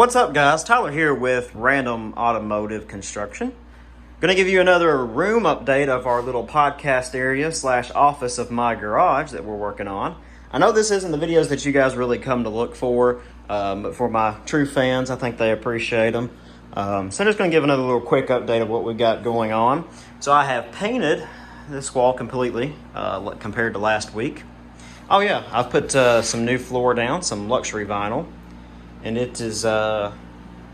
What's up, guys? Tyler here with Random Automotive Construction. Gonna give you another room update of our little podcast area / office of my garage that we're working on. I know this isn't the videos that you guys really come to look for, but for my true fans, I think they appreciate them. So I'm just gonna give another little quick update of what we got going on. So I have painted this wall completely compared to last week. Oh yeah, I've put some new floor down, some luxury vinyl. And it is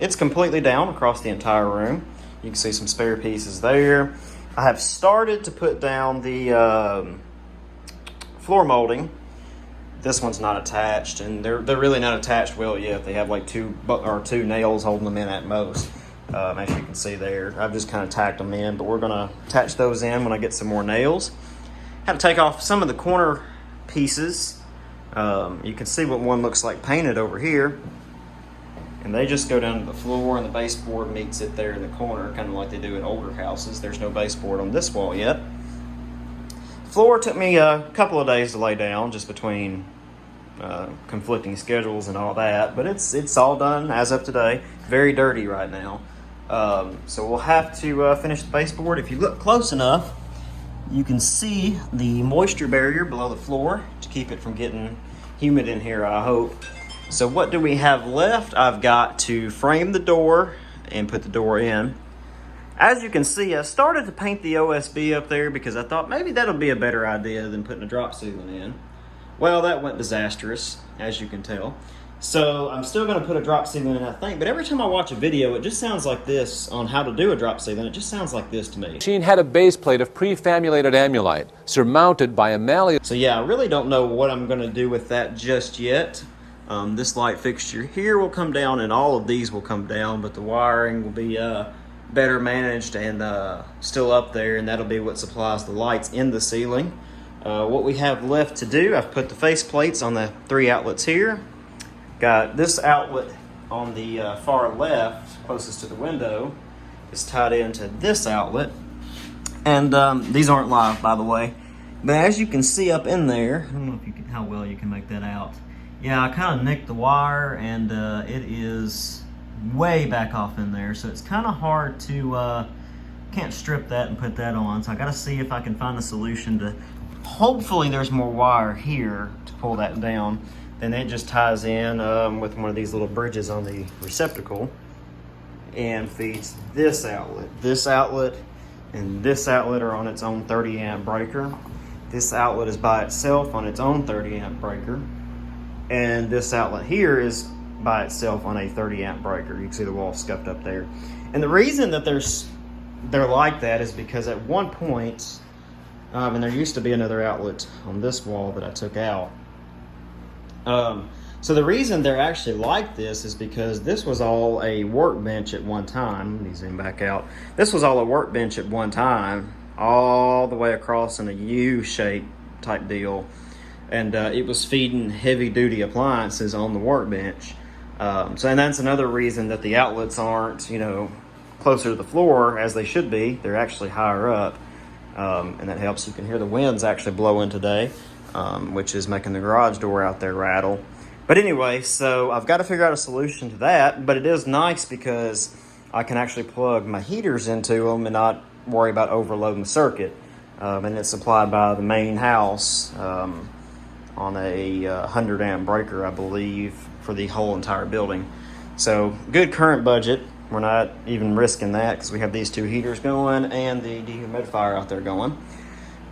it's completely down across the entire room. You can see some spare pieces there. I have started to put down the floor molding. This one's not attached, and they're really not attached well yet. They have like two nails holding them in at most. As you can see there, I've just kind of tacked them in, but we're gonna attach those in when I get some more nails. Had to take off some of the corner pieces. You can see what one looks like painted over here. And they just go down to the floor, and the baseboard meets it there in the corner, kind of like they do in older houses. There's no baseboard on this wall yet. Floor took me a couple of days to lay down, just between conflicting schedules and all that. But it's all done as of today. Very dirty right now. So we'll have to finish the baseboard. If you look close enough, you can see the moisture barrier below the floor to keep it from getting humid in here, I hope. So what do we have left? I've got to frame the door and put the door in. As you can see, I started to paint the OSB up there because I thought maybe that'll be a better idea than putting a drop ceiling in. Well, that went disastrous, as you can tell. So I'm still going to put a drop ceiling in, I think, but every time I watch a video, it just sounds like this on how to do a drop ceiling. It just sounds like this to me. The machine had a base plate of prefamulated amulite surmounted by a malleable. So yeah, I really don't know what I'm going to do with that just yet. This light fixture here will come down, and all of these will come down, but the wiring will be better managed and still up there, and that'll be what supplies the lights in the ceiling. What we have left to do, I've put the face plates on the 3 outlets here. Got this outlet on the far left, closest to the window, is tied into this outlet. And these aren't live, by the way. But as you can see up in there, I don't know if you can, how well you can make that out. Yeah, I kind of nicked the wire, and it is way back off in there, so it's kind of hard to, can't strip that and put that on. So I got to see if I can find a solution to, hopefully there's more wire here to pull that down. Then it just ties in with one of these little bridges on the receptacle and feeds this outlet. This outlet and this outlet are on its own 30 amp breaker. This outlet is by itself on its own 30 amp breaker. And this outlet here is by itself on a 30 amp breaker. You can see the wall scuffed up there. And the reason that they're like that is because at one point, and there used to be another outlet on this wall that I took out. So the reason they're actually like this is because this was all a workbench at one time. Let me zoom back out. This was all a workbench at one time, all the way across in a U-shape type deal. And it was feeding heavy-duty appliances on the workbench. And that's another reason that the outlets aren't, closer to the floor as they should be. They're actually higher up, and that helps. You can hear the winds actually blowing today, which is making the garage door out there rattle. But anyway, so I've got to figure out a solution to that, but it is nice because I can actually plug my heaters into them and not worry about overloading the circuit. And it's supplied by the main house, on a 100 amp breaker, I believe, for the whole entire building. So good current budget. We're not even risking that because we have these 2 heaters going and the dehumidifier out there going.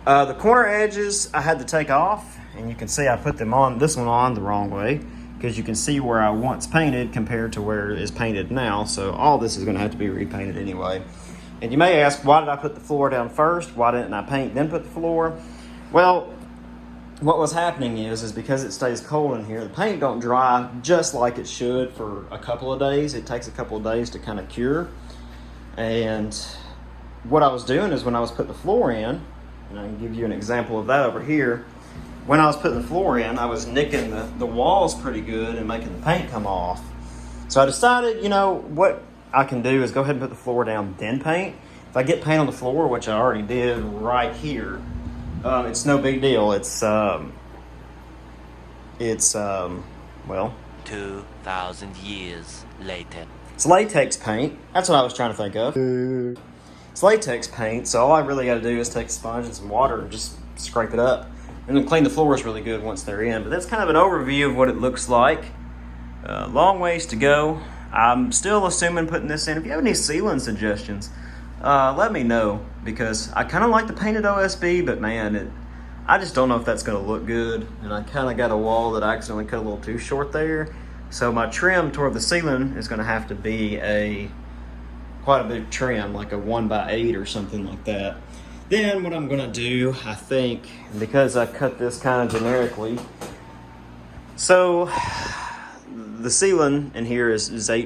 The corner edges I had to take off, and you can see I put them on, this one on the wrong way, because you can see where I once painted compared to where it is painted now. So all this is going to have to be repainted anyway. And you may ask, why did I put the floor down first? Why didn't I paint then put the floor? Well, what was happening is because it stays cold in here, the paint don't dry just like it should for a couple of days. It takes a couple of days to kind of cure. And what I was doing is when I was putting the floor in, and I can give you an example of that over here. When I was putting the floor in, I was nicking the walls pretty good and making the paint come off. So I decided, what I can do is go ahead and put the floor down, then paint. If I get paint on the floor, which I already did right here, it's no big deal. Well, 2,000 years later. It's latex paint. That's what I was trying to think of. It's latex paint, so all I really got to do is take a sponge and some water and just scrape it up. And then clean the floors really good once they're in. But that's kind of an overview of what it looks like. Long ways to go. I'm still assuming putting this in. If you have any ceiling suggestions, let me know, because I kind of like the painted OSB, but man, I just don't know if that's going to look good. And I kind of got a wall that I accidentally cut a little too short there. So my trim toward the ceiling is going to have to be quite a big trim, like a 1x8 or something like that. Then what I'm going to do, I think, because I cut this kind of generically, so the ceiling in here is these are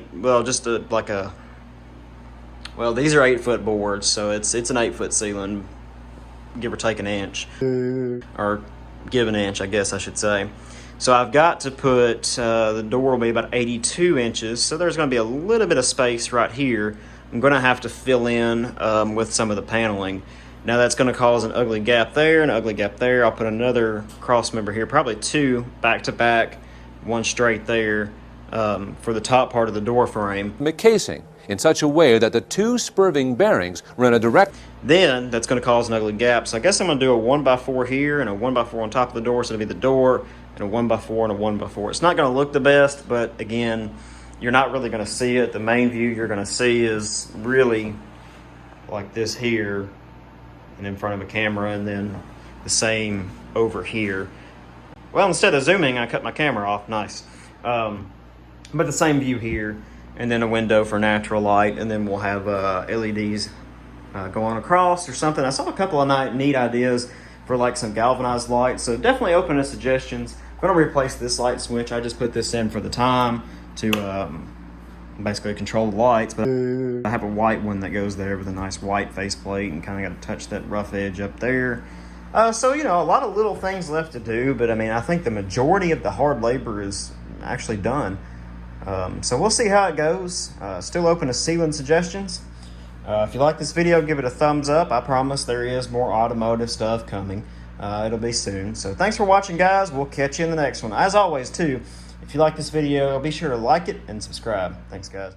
8-foot boards, so it's an 8-foot ceiling, give or take an inch, or give an inch, I guess I should say. So I've got to put, the door will be about 82 inches, so there's going to be a little bit of space right here. I'm going to have to fill in with some of the paneling. Now that's going to cause an ugly gap there, an ugly gap there. I'll put another cross member here, probably 2 back to back, 1 straight there, for the top part of the door frame. Casing in such a way that the 2 spurving bearings run a direct. Then that's going to cause an ugly gap. So I guess I'm going to do a 1x4 here and a 1x4 on top of the door. So it'll be the door and a 1x4 and a 1x4. It's not going to look the best, but again, you're not really going to see it. The main view you're going to see is really like this here and in front of a camera, and then the same over here. Well, instead of zooming, I cut my camera off. Nice. But the same view here, and then a window for natural light, and then we'll have LEDs going across or something. I saw a couple of neat ideas for like some galvanized lights, so definitely open to suggestions. I'm going to replace this light switch. I just put this in for the time to basically control the lights, but I have a white one that goes there with a nice white faceplate, and kind of got to touch that rough edge up there. So, a lot of little things left to do, but I mean, I think the majority of the hard labor is actually done. So we'll see how it goes. Still open to ceiling suggestions. If you like this video, give it a thumbs up. I promise there is more automotive stuff coming. It'll be soon. So thanks for watching, guys. We'll catch you in the next one. As always, too, if you like this video, be sure to like it and subscribe. Thanks, guys.